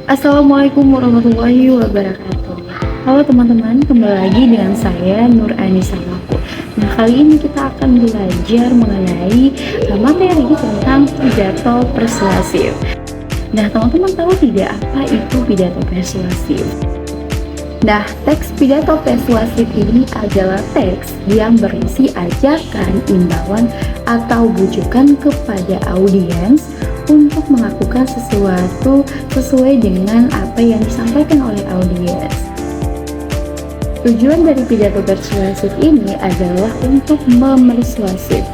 Assalamualaikum warahmatullahi wabarakatuh. Halo teman-teman, kembali lagi dengan saya Nur Anissa Maku. Nah, kali ini kita akan belajar mengenai materi tentang pidato persuasif. Nah, teman-teman tahu tidak apa itu pidato persuasif? Nah, teks pidato persuasif ini adalah teks yang berisi ajakan, imbauan, atau bujukan kepada audiens untuk melakukan sesuatu sesuai dengan apa yang disampaikan oleh audiens. Tujuan dari pidato persuasif ini adalah untuk memersuasif.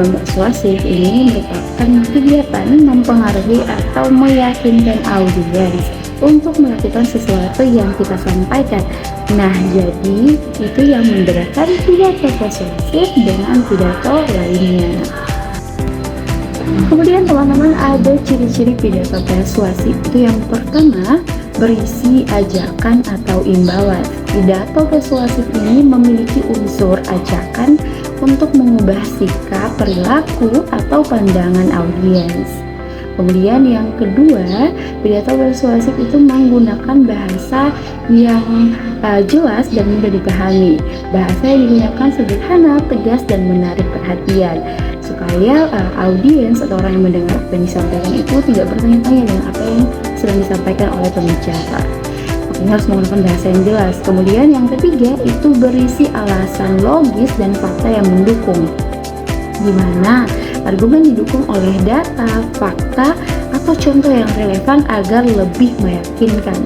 Memersuasif ini merupakan kegiatan mempengaruhi atau meyakinkan audiens untuk melakukan sesuatu yang kita sampaikan. Nah, jadi itu yang membedakan pidato persuasif dengan pidato lainnya. Kemudian teman-teman, ada ciri-ciri pidato persuasif. Itu yang pertama, berisi ajakan atau imbauan. Pidato persuasif ini memiliki unsur ajakan untuk mengubah sikap, perilaku, atau pandangan audiens. Kemudian yang kedua, pidato persuasif itu menggunakan bahasa yang jelas dan mudah dipahami. Bahasa yang digunakan sederhana, tegas, dan menarik perhatian, supaya audiens atau orang yang mendengar apa yang disampaikan itu tidak bertanya-tanya dengan apa yang sedang disampaikan oleh pembicara. Makanya harus menggunakan bahasa yang jelas. Kemudian yang ketiga, itu berisi alasan logis dan fakta yang mendukung, di mana argumen didukung oleh data, fakta, atau contoh yang relevan agar lebih meyakinkan.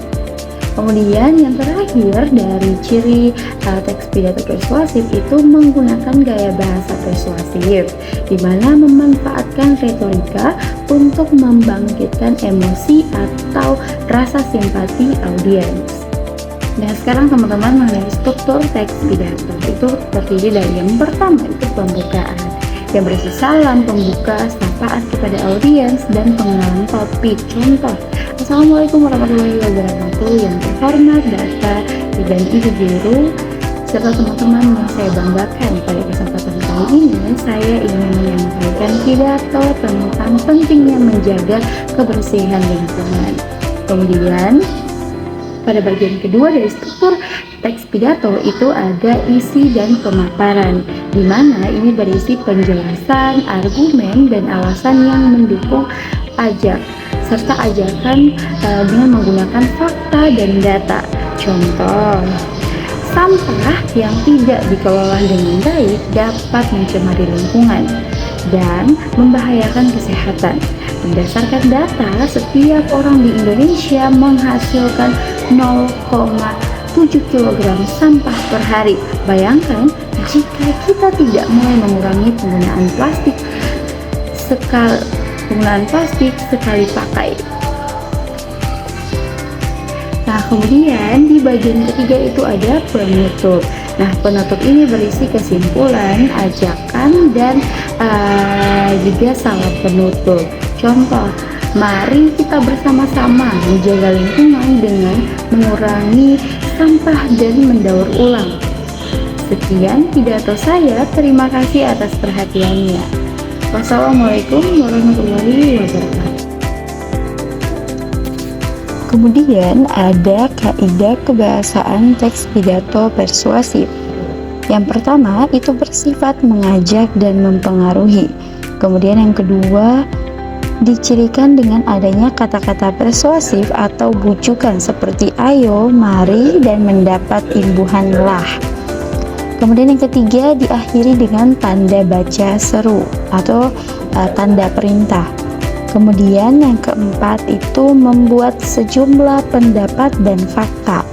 Kemudian yang terakhir dari ciri teks pidato persuasif itu menggunakan gaya bahasa persuasif, di mana memanfaatkan retorika untuk membangkitkan emosi atau rasa simpati audiens. Nah, sekarang teman-teman mengenai struktur teks pidato itu terdiri dari yang pertama itu pembukaan, yang berisi salam pembuka, sapaan kepada audiens, dan pengenalan topik. Contoh, Assalamualaikum warahmatullahi wabarakatuh, yang terhormat Bapak dan Ibu Guru serta teman-teman yang saya banggakan. Pada kesempatan kali ini saya ingin menyampaikan pidato tentang pentingnya menjaga kebersihan lingkungan. Kemudian pada bagian kedua dari struktur teks pidato itu ada isi dan pemaparan, di mana ini berisi penjelasan, argumen, dan alasan yang mendukung serta ajakan dengan menggunakan fakta dan data. Contoh, sampah yang tidak dikelola dengan baik dapat mencemari lingkungan dan membahayakan kesehatan. Berdasarkan data, setiap orang di Indonesia menghasilkan 0,7 kg sampah per hari. Bayangkan jika kita tidak mulai mengurangi penggunaan plastik sekali pakai. Nah, kemudian di bagian ketiga itu ada penutup. Nah, penutup ini berisi kesimpulan, ajakan, dan juga salam penutup. Contoh, mari kita bersama-sama menjaga lingkungan dengan mengurangi sampah dan mendaur ulang. Sekian pidato saya, terima kasih atas perhatiannya. Wassalamualaikum warahmatullahi wabarakatuh. Kemudian ada kaidah kebahasaan teks pidato persuasif. Yang pertama itu bersifat mengajak dan mempengaruhi. Kemudian yang kedua dicirikan dengan adanya kata-kata persuasif atau bujukan seperti ayo, mari, dan mendapat imbuhanlah. Kemudian yang ketiga diakhiri dengan tanda baca seru atau tanda perintah. Kemudian yang keempat itu membuat sejumlah pendapat dan fakta.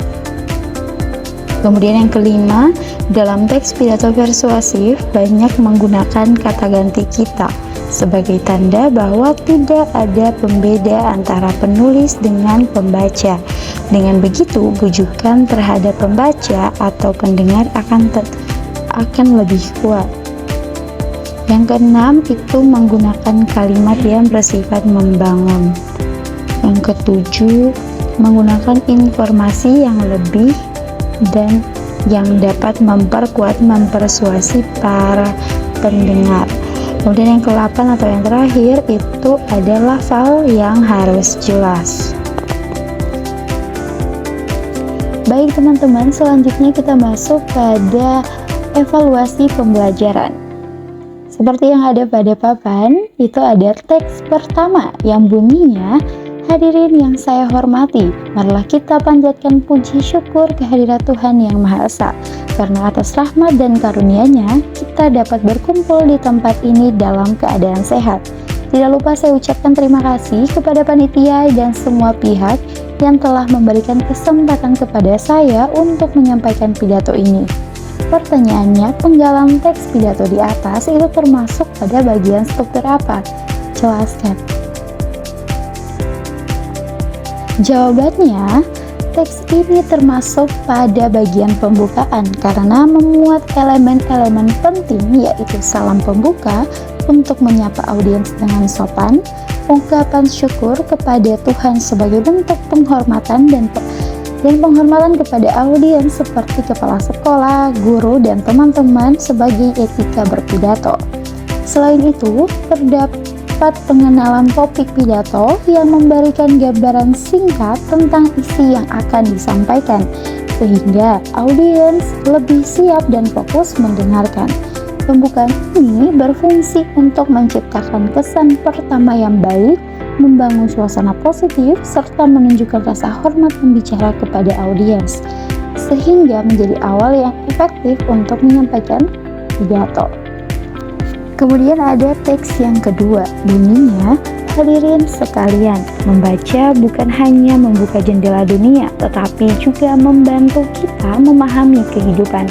Kemudian yang kelima, dalam teks pidato persuasif banyak menggunakan kata ganti kita sebagai tanda bahwa tidak ada pembeda antara penulis dengan pembaca. Dengan begitu, bujukan terhadap pembaca atau pendengar akan lebih kuat. Yang keenam itu menggunakan kalimat yang bersifat membangun. Yang ketujuh, menggunakan informasi yang lebih dan yang dapat mempersuasi para pendengar. Kemudian yang ke-8 atau yang terakhir itu adalah lafal yang harus jelas. Baik teman-teman, selanjutnya kita masuk pada evaluasi pembelajaran. Seperti yang ada pada papan, itu ada teks pertama yang bunyinya, "Hadirin yang saya hormati, marilah kita panjatkan puji syukur kehadirat Tuhan Yang Maha Esa, karena atas rahmat dan karunia-Nya kita dapat berkumpul di tempat ini dalam keadaan sehat. Tidak lupa saya ucapkan terima kasih kepada panitia dan semua pihak yang telah memberikan kesempatan kepada saya untuk menyampaikan pidato ini." Pertanyaannya, penggalan teks pidato di atas itu termasuk pada bagian struktur apa? Jelaskan. Jawabannya, teks ini termasuk pada bagian pembukaan karena memuat elemen-elemen penting, yaitu salam pembuka untuk menyapa audiens dengan sopan, ungkapan syukur kepada Tuhan sebagai bentuk penghormatan dan penghormatan kepada audiens seperti kepala sekolah, guru, dan teman-teman sebagai etika berpidato. Selain itu, terdapat pengenalan topik pidato yang memberikan gambaran singkat tentang isi yang akan disampaikan, sehingga audiens lebih siap dan fokus mendengarkan. Pembukaan ini berfungsi untuk menciptakan kesan pertama yang baik, membangun suasana positif, serta menunjukkan rasa hormat pembicara kepada audiens, sehingga menjadi awal yang efektif untuk menyampaikan pidato. Kemudian ada teks yang kedua, bunyinya, "Hadirin sekalian, membaca bukan hanya membuka jendela dunia, tetapi juga membantu kita memahami kehidupan.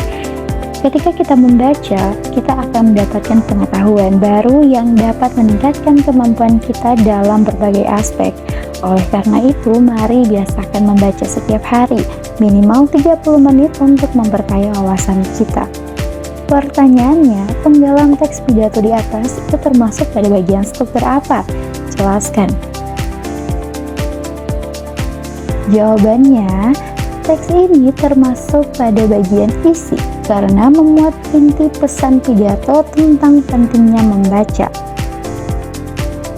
Ketika kita membaca, kita akan mendapatkan pengetahuan baru yang dapat meningkatkan kemampuan kita dalam berbagai aspek. Oleh karena itu, mari biasakan membaca setiap hari, minimal 30 menit untuk memperkaya wawasan kita." Pertanyaannya, penggalan teks pidato di atas itu termasuk pada bagian struktur apa? Jelaskan. Jawabannya, teks ini termasuk pada bagian isi karena memuat inti pesan pidato tentang pentingnya membaca,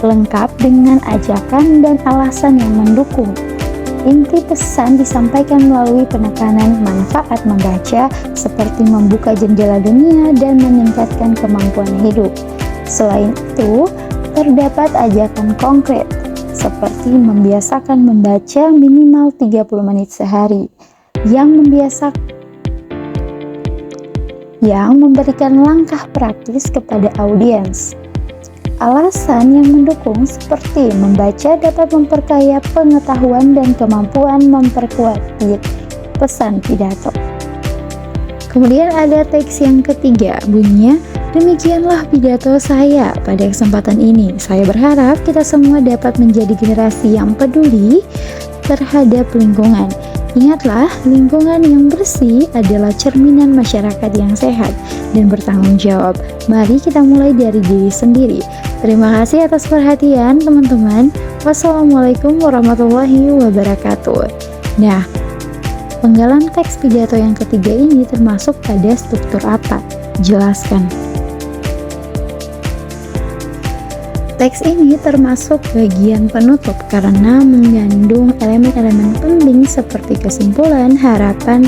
lengkap dengan ajakan dan alasan yang mendukung. Inti pesan disampaikan melalui penekanan manfaat membaca seperti membuka jendela dunia dan meningkatkan kemampuan hidup. Selain itu, terdapat ajakan konkret seperti membiasakan membaca minimal 30 menit sehari, yang memberikan langkah praktis kepada audiens. Alasan yang mendukung seperti membaca dapat memperkaya pengetahuan dan kemampuan memperkuat pesan pidato. Kemudian ada teks yang ketiga, bunyinya, "Demikianlah pidato saya pada kesempatan ini. Saya berharap kita semua dapat menjadi generasi yang peduli terhadap lingkungan. Ingatlah, lingkungan yang bersih adalah cerminan masyarakat yang sehat dan bertanggung jawab. Mari kita mulai dari diri sendiri." Terima kasih atas perhatian teman-teman. Wassalamualaikum warahmatullahi wabarakatuh. Nah, penggalan teks pidato yang ketiga ini termasuk pada struktur apa? Jelaskan. Teks ini termasuk bagian penutup karena mengandung elemen-elemen penting seperti kesimpulan, harapan,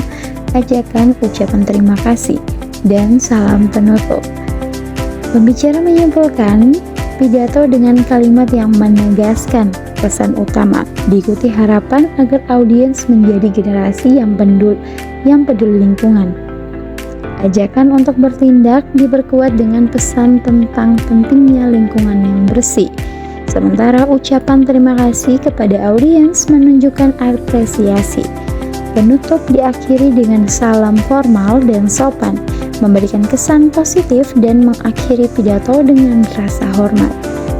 ajakan, ucapan terima kasih, dan salam penutup. Pembicara menyimpulkan pidato dengan kalimat yang menegaskan pesan utama, diikuti harapan agar audiens menjadi generasi yang peduli lingkungan. Ajakan untuk bertindak diperkuat dengan pesan tentang pentingnya lingkungan yang bersih. Sementara ucapan terima kasih kepada audiens menunjukkan apresiasi. Penutup diakhiri dengan salam formal dan sopan, memberikan kesan positif dan mengakhiri pidato dengan rasa hormat.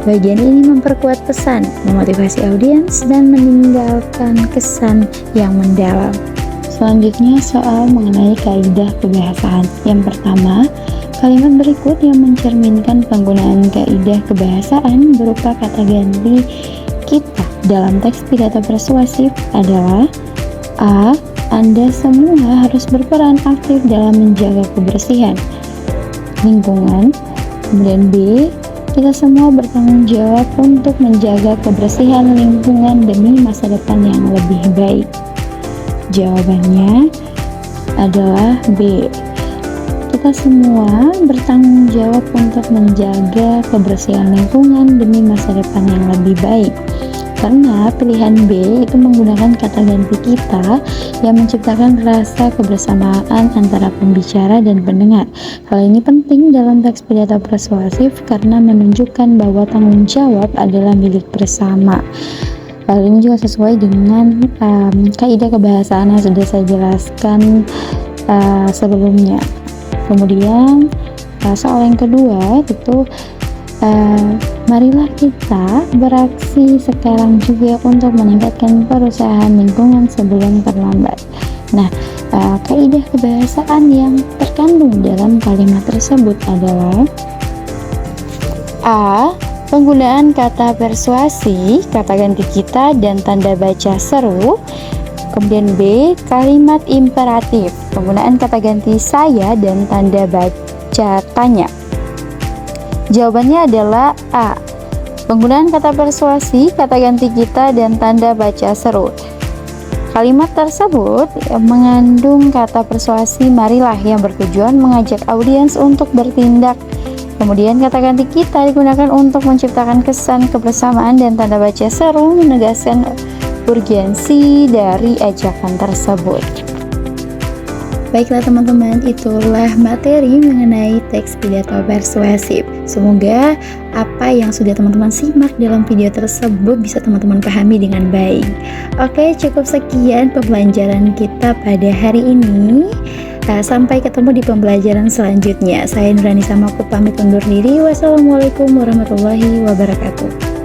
Bagian ini memperkuat pesan, memotivasi audiens, dan meninggalkan kesan yang mendalam. Selanjutnya soal mengenai kaidah kebahasaan. Yang pertama, kalimat berikut yang mencerminkan penggunaan kaidah kebahasaan berupa kata ganti kita dalam teks pidato persuasif adalah: A. Anda semua harus berperan aktif dalam menjaga kebersihan lingkungan. Kemudian B. Kita semua bertanggung jawab untuk menjaga kebersihan lingkungan demi masa depan yang lebih baik. Jawabannya adalah B. Kita semua bertanggung jawab untuk menjaga kebersihan lingkungan demi masa depan yang lebih baik. Karena pilihan B itu menggunakan kata ganti kita yang menciptakan rasa kebersamaan antara pembicara dan pendengar. Hal ini penting dalam teks pidato persuasif karena menunjukkan bahwa tanggung jawab adalah milik bersama. Hal ini juga sesuai dengan kaidah kebahasaan yang sudah saya jelaskan sebelumnya. Kemudian soal yang kedua itu marilah kita beraksi sekarang juga untuk meningkatkan perusahaan lingkungan sebelum terlambat. Nah, kaidah kebahasaan yang terkandung dalam kalimat tersebut adalah A. Penggunaan kata persuasi, kata ganti kita, dan tanda baca seru. Kemudian B. Kalimat imperatif, penggunaan kata ganti saya dan tanda baca tanya. Jawabannya adalah A. Penggunaan kata persuasi, kata ganti kita, dan tanda baca seru. Kalimat tersebut mengandung kata persuasi marilah yang bertujuan mengajak audiens untuk bertindak. Kemudian kata ganti kita digunakan untuk menciptakan kesan kebersamaan dan tanda baca seru menegaskan urgensi dari ajakan tersebut. Baiklah teman-teman, itulah materi mengenai teks pidato persuasif. Semoga apa yang sudah teman-teman simak dalam video tersebut bisa teman-teman pahami dengan baik. Oke, cukup sekian pembelajaran kita pada hari ini. Sampai ketemu di pembelajaran selanjutnya. Saya Nurani Samaku pamit undur diri. Wassalamualaikum warahmatullahi wabarakatuh.